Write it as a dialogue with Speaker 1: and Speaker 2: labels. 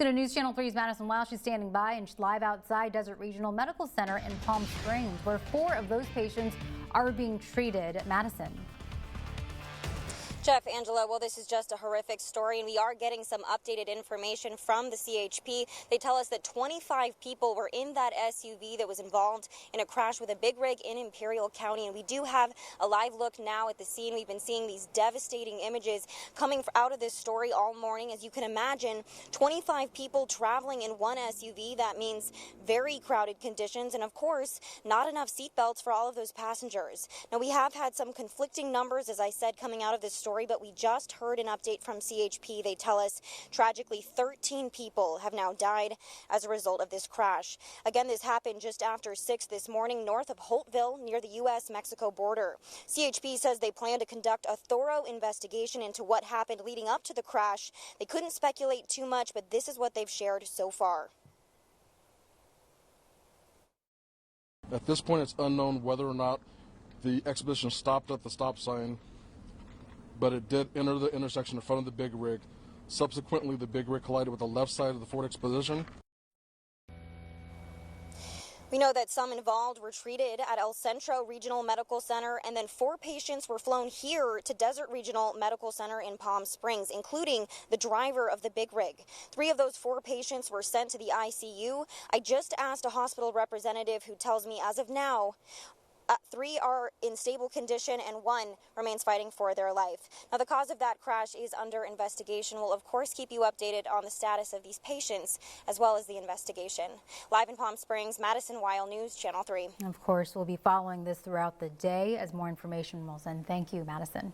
Speaker 1: Let's go to News Channel 3's Madison Weil. She's standing by and she's live outside Desert Regional Medical Center in Palm Springs, where 4 of those patients are being treated. Madison.
Speaker 2: Jeff, Angela, well, this is just a horrific story, and we are getting some updated information from the CHP. They tell us that 25 people were in that SUV that was involved in a crash with a big rig in Imperial County, and we do have a live look now at the scene. We've been seeing these devastating images coming out of this story all morning. As you can imagine, 25 people traveling in one SUV. That means very crowded conditions, and of course, not enough seatbelts for all of those passengers. Now, we have had some conflicting numbers, as I said, coming out of this story, but we just heard an update from CHP. They tell us, tragically, 13 people have now died as a result of this crash. Again, this happened just after 6 this morning north of Holtville near the U.S.-Mexico border. CHP says they plan to conduct a thorough investigation into what happened leading up to the crash. They couldn't speculate too much, but this is what they've shared so far.
Speaker 3: At this point, it's unknown whether or not the expedition stopped at the stop sign, but it did enter the intersection in front of the big rig. Subsequently, the big rig collided with the left side of the Ford Expedition.
Speaker 2: We know that some involved were treated at El Centro Regional Medical Center, and then 4 patients were flown here to Desert Regional Medical Center in Palm Springs, including the driver of the big rig. 3 of those 4 patients were sent to the ICU. I just asked a hospital representative who tells me as of now, 3 are in stable condition and 1 remains fighting for their life. Now, the cause of that crash is under investigation. We'll, of course, keep you updated on the status of these patients as well as the investigation. Live in Palm Springs, Madison Weil, News Channel 3.
Speaker 1: Of course, we'll be following this throughout the day as more information rolls in. Thank you, Madison.